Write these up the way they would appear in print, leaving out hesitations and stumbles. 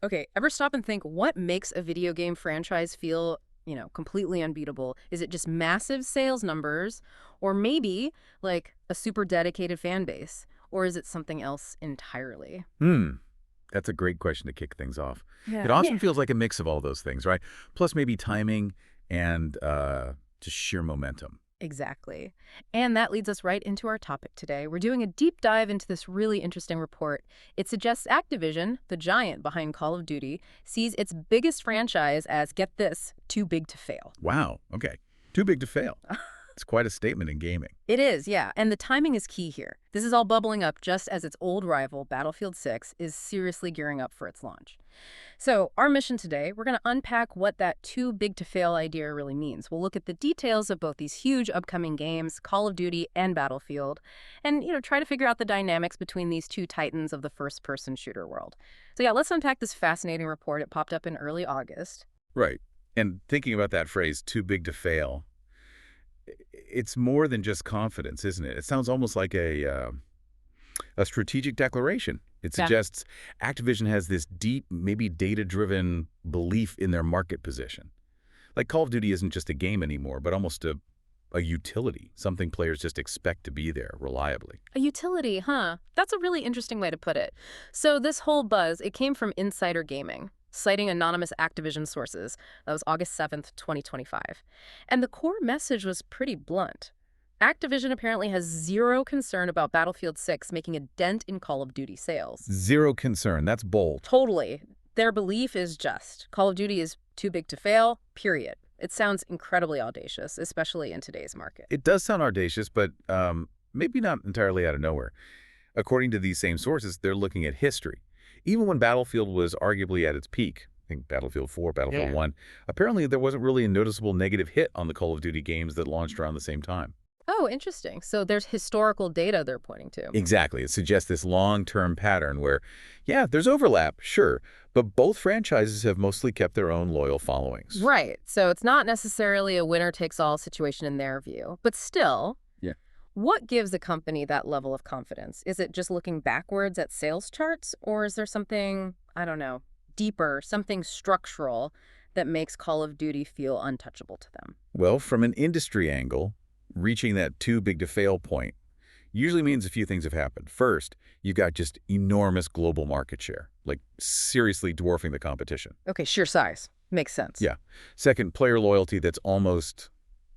Okay, ever stop and think what makes a video game franchise feel, completely unbeatable? Is it just massive sales numbers, or maybe like a super dedicated fan base, or is it something else entirely? Hmm. That's a great question to kick things off. It Yeah. often feels like a mix of all those things, right? Plus maybe timing and just sheer momentum. Exactly. And that leads us right into our topic today. We're doing a deep dive into this really interesting report. It suggests Activision, the giant behind Call of Duty, sees its biggest franchise as, get this, too big to fail. Wow. Okay. Too big to fail. It's quite a statement in gaming. It is, yeah. And the timing is key here. This is all bubbling up just as its old rival, Battlefield 6, is seriously gearing up for its launch. So our mission today, we're going to unpack what that too big to fail idea really means. We'll look at the details of both these huge upcoming games, Call of Duty and Battlefield, and try to figure out the dynamics between these two titans of the first-person shooter world. So yeah, let's unpack this fascinating report. It popped up in early August. Right. And thinking about that phrase, too big to fail, it's more than just confidence, isn't it? It sounds almost like a strategic declaration. It Yeah. suggests Activision has this deep, maybe data-driven belief in their market position. Like Call of Duty isn't just a game anymore, but almost a utility, something players just expect to be there reliably. A utility, huh? That's a really interesting way to put it. So this whole buzz, it came from Insider Gaming, citing anonymous Activision sources. That was August 7th, 2025. And the core message was pretty blunt. Activision apparently has zero concern about Battlefield 6 making a dent in Call of Duty sales. Zero concern. That's bold. Totally. Their belief is just Call of Duty is too big to fail, period. It sounds incredibly audacious, especially in today's market. It does sound audacious, but maybe not entirely out of nowhere. According to these same sources, they're looking at history. Even when Battlefield was arguably at its peak, I think Battlefield 4, Battlefield 1, apparently there wasn't really a noticeable negative hit on the Call of Duty games that launched around the same time. Oh, interesting. So there's historical data they're pointing to. Exactly. It suggests this long-term pattern where, yeah, there's overlap, sure, but both franchises have mostly kept their own loyal followings. Right. So it's not necessarily a winner-takes-all situation in their view. But still, Yeah. what gives a company that level of confidence? Is it just looking backwards at sales charts? Or is there something, I don't know, deeper, something structural that makes Call of Duty feel untouchable to them? Well, from an industry angle, reaching that too big to fail point usually means a few things have happened. First, you've got just enormous global market share, like seriously dwarfing the competition. Okay, sheer size. Makes sense. Yeah. Second, player loyalty that's almost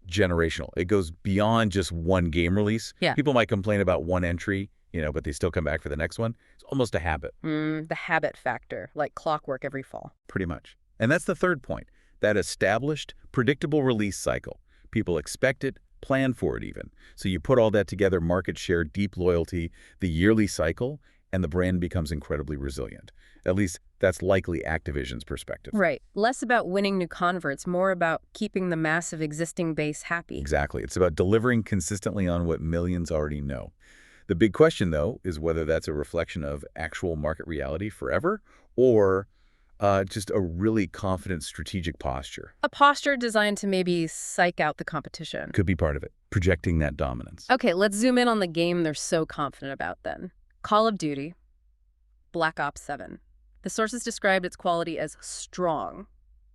generational. It goes beyond just one game release. Yeah. People might complain about one entry, but they still come back for the next one. It's almost a habit, The habit factor, like clockwork every fall. pretty much. And that's the third point, that established, predictable release cycle. People expect it, plan for it even. So you put all that together, market share, deep loyalty, the yearly cycle, and the brand becomes incredibly resilient. At least that's likely Activision's perspective. Right. Less about winning new converts, more about keeping the massive existing base happy. Exactly. It's about delivering consistently on what millions already know. The big question, though, is whether that's a reflection of actual market reality forever or just a really confident strategic posture. A posture designed to maybe psych out the competition. Could be part of it, projecting that dominance. Okay, let's zoom in on the game they're so confident about then. Call of Duty, Black Ops 7. The sources described its quality as strong.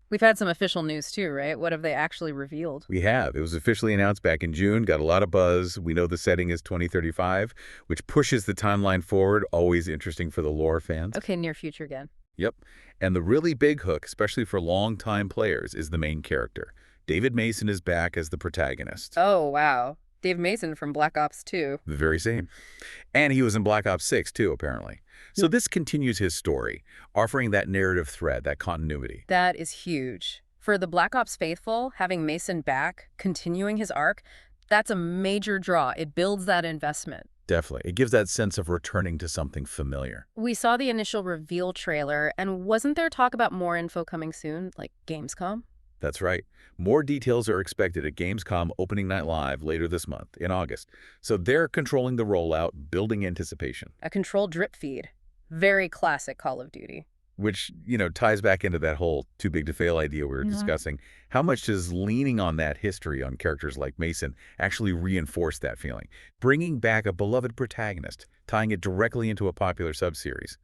We've had some official news too, right? What have they actually revealed? We have. It was officially announced back in June, got a lot of buzz. We know the setting is 2035, which pushes the timeline forward, always interesting for the lore fans. Okay, near future again. Yep. And the really big hook, especially for longtime players, is the main character. David Mason is back as the protagonist. Oh, wow. Dave Mason from Black Ops 2. The very same. And he was in Black Ops 6, too, apparently. So this continues his story, offering that narrative thread, that continuity. That is huge. For the Black Ops faithful, having Mason back, continuing his arc, that's a major draw. It builds that investment. Definitely. It gives that sense of returning to something familiar. We saw the initial reveal trailer, and wasn't there talk about more info coming soon, like Gamescom? That's right. More details are expected at Gamescom Opening Night Live later this month, in August. So they're controlling the rollout, building anticipation. A controlled drip feed. Very classic Call of Duty. Which, ties back into that whole too big to fail idea we were discussing. How much does leaning on that history on characters like Mason actually reinforce that feeling? Bringing back a beloved protagonist, tying it directly into a popular subseries.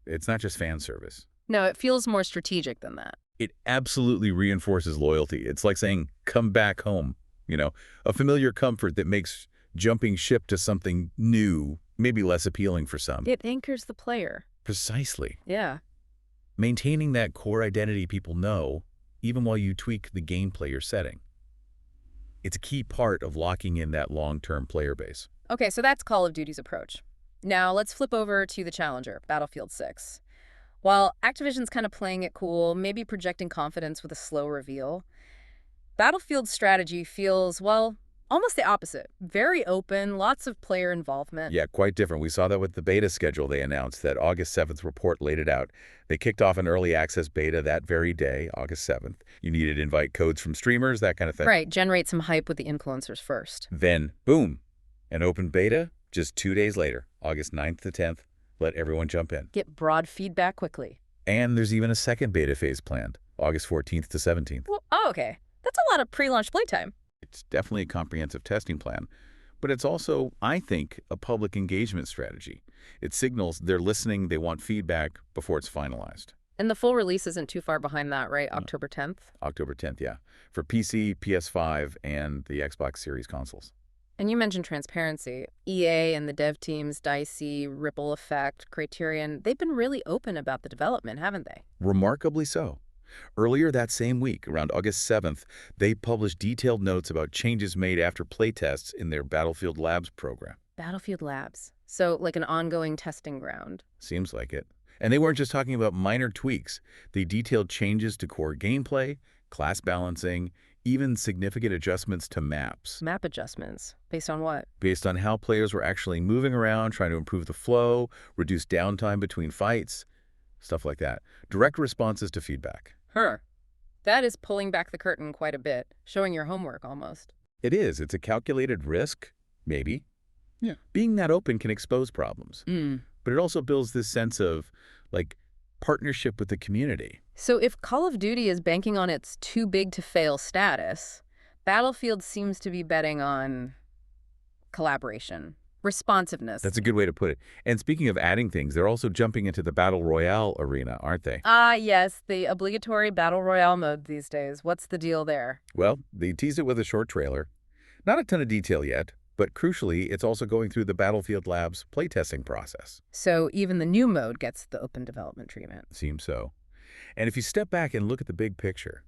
It's not just fan service. No, it feels more strategic than that. It absolutely reinforces loyalty. It's like saying, come back home. A familiar comfort that makes jumping ship to something new maybe less appealing for some. It anchors the player. Precisely. Yeah. Maintaining that core identity people know, even while you tweak the gameplay you're setting. It's a key part of locking in that long-term player base. Okay, so that's Call of Duty's approach. Now let's flip over to the challenger, Battlefield 6. While Activision's kind of playing it cool, maybe projecting confidence with a slow reveal, Battlefield's strategy feels, well, almost the opposite. Very open, lots of player involvement. Yeah, quite different. We saw that with the beta schedule they announced. That August 7th report laid it out. They kicked off an early access beta that very day, August 7th. You needed invite codes from streamers, that kind of thing. Right, generate some hype with the influencers first. Then, boom, an open beta just 2 days later, August 9th to 10th. Let everyone jump in. Get broad feedback quickly. And there's even a second beta phase planned, August 14th to 17th. Well, okay. That's a lot of pre-launch playtime. It's definitely a comprehensive testing plan, but it's also, I think, a public engagement strategy. It signals they're listening, they want feedback before it's finalized. And the full release isn't too far behind that, right? October 10th? October 10th, yeah. For PC, PS5, and the Xbox Series consoles. And you mentioned transparency. EA and the dev teams, Dicey, Ripple Effect, Criterion, they've been really open about the development, haven't they? Remarkably so. Earlier that same week, around August 7th, they published detailed notes about changes made after playtests in their Battlefield Labs program. Battlefield Labs. So like an ongoing testing ground. Seems like it. And they weren't just talking about minor tweaks. They detailed changes to core gameplay, class balancing, even significant adjustments to maps. Map adjustments. Based on what? Based on how players were actually moving around, trying to improve the flow, reduce downtime between fights, stuff like that. Direct responses to feedback. That is pulling back the curtain quite a bit, showing your homework almost. It is. It's a calculated risk, maybe. Yeah. Being that open can expose problems. But it also builds this sense of, like, partnership with the community. So if Call of Duty is banking on its too big to fail status, Battlefield seems to be betting on collaboration, responsiveness. That's a good way to put it. And speaking of adding things, they're also jumping into the Battle Royale arena, aren't they? Yes, the obligatory Battle Royale mode these days. What's the deal there? Well, they teased it with a short trailer. Not a ton of detail yet, but crucially, it's also going through the Battlefield Labs playtesting process. So even the new mode gets the open development treatment. Seems so. And if you step back and look at the big picture,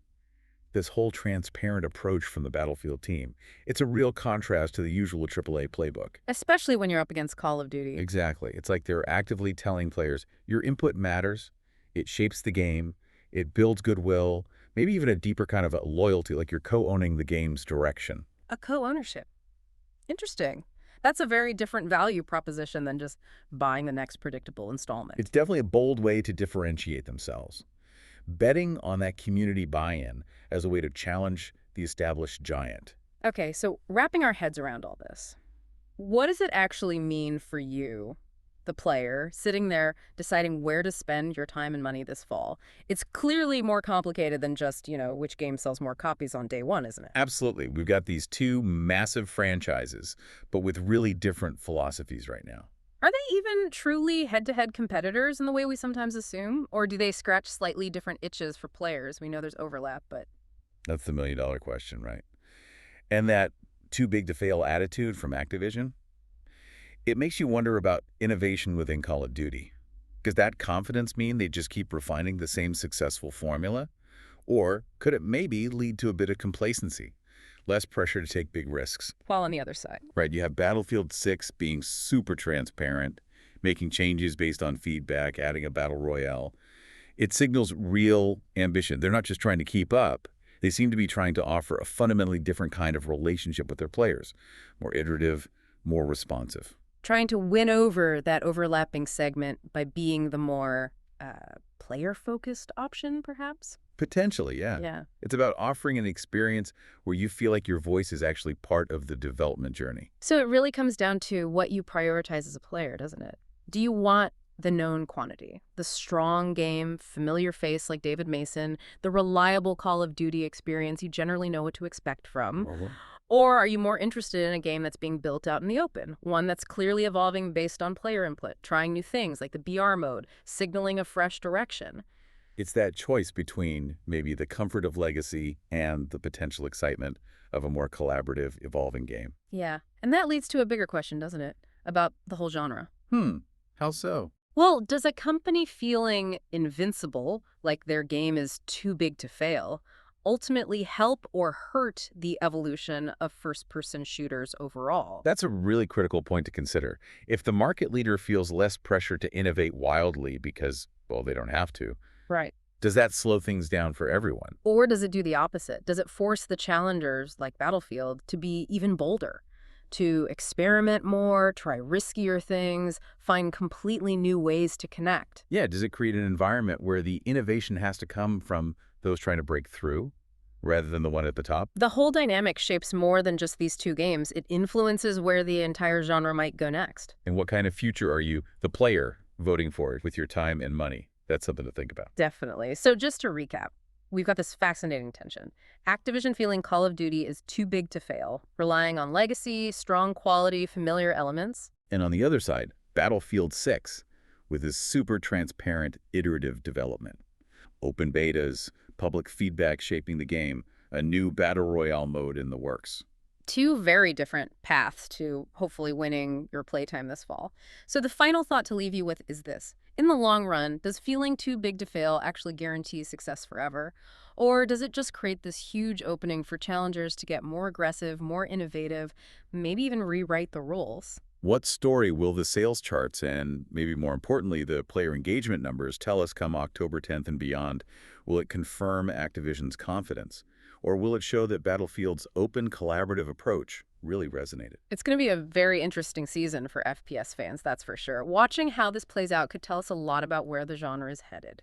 this whole transparent approach from the Battlefield team, it's a real contrast to the usual AAA playbook. Especially when you're up against Call of Duty. Exactly. It's like they're actively telling players, your input matters, it shapes the game, it builds goodwill, maybe even a deeper kind of a loyalty, like you're co-owning the game's direction. A co-ownership. Interesting. That's a very different value proposition than just buying the next predictable installment. It's definitely a bold way to differentiate themselves. Betting on that community buy-in as a way to challenge the established giant. Okay, so wrapping our heads around all this, what does it actually mean for you, the player, sitting there deciding where to spend your time and money this fall? It's clearly more complicated than just, which game sells more copies on day one, isn't it? Absolutely. We've got these two massive franchises, but with really different philosophies right now. Are they even truly head-to-head competitors in the way we sometimes assume? Or do they scratch slightly different itches for players? We know there's overlap, but... That's the million-dollar question, right? And that too big to fail attitude from Activision, it makes you wonder about innovation within Call of Duty. Does that confidence mean they just keep refining the same successful formula? Or could it maybe lead to a bit of complacency? Less pressure to take big risks. While on the other side. Right, you have Battlefield 6 being super transparent, making changes based on feedback, adding a battle royale. It signals real ambition. They're not just trying to keep up. They seem to be trying to offer a fundamentally different kind of relationship with their players. More iterative, more responsive. Trying to win over that overlapping segment by being the more player-focused option, perhaps? Potentially, yeah. Yeah. It's about offering an experience where you feel like your voice is actually part of the development journey. So it really comes down to what you prioritize as a player, doesn't it? Do you want the known quantity, the strong game, familiar face like David Mason, the reliable Call of Duty experience you generally know what to expect from? Or are you more interested in a game that's being built out in the open, one that's clearly evolving based on player input, trying new things like the BR mode, signaling a fresh direction? It's that choice between maybe the comfort of legacy and the potential excitement of a more collaborative, evolving game. Yeah, and that leads to a bigger question, doesn't it? About the whole genre. How so? Well, does a company feeling invincible, like their game is too big to fail, ultimately help or hurt the evolution of first-person shooters overall? That's a really critical point to consider. If the market leader feels less pressure to innovate wildly because, well, they don't have to, Right. does that slow things down for everyone? Or does it do the opposite? Does it force the challengers, like Battlefield, to be even bolder? To experiment more, try riskier things, find completely new ways to connect? Yeah, does it create an environment where the innovation has to come from those trying to break through rather than the one at the top? The whole dynamic shapes more than just these two games. It influences where the entire genre might go next. And what kind of future are you, the player, voting for with your time and money? That's something to think about. Definitely. So just to recap, we've got this fascinating tension. Activision feeling Call of Duty is too big to fail, relying on legacy, strong quality, familiar elements. And on the other side, Battlefield 6, with its super transparent, iterative development. Open betas, public feedback shaping the game, a new Battle Royale mode in the works. Two very different paths to hopefully winning your playtime this fall. So the final thought to leave you with is this. In the long run, does feeling too big to fail actually guarantee success forever? Or does it just create this huge opening for challengers to get more aggressive, more innovative, maybe even rewrite the rules? What story will the sales charts and, maybe more importantly, the player engagement numbers tell us come October 10th and beyond? Will it confirm Activision's confidence? Or will it show that Battlefield's open, collaborative approach really resonated? It's going to be a very interesting season for FPS fans, that's for sure. Watching how this plays out could tell us a lot about where the genre is headed.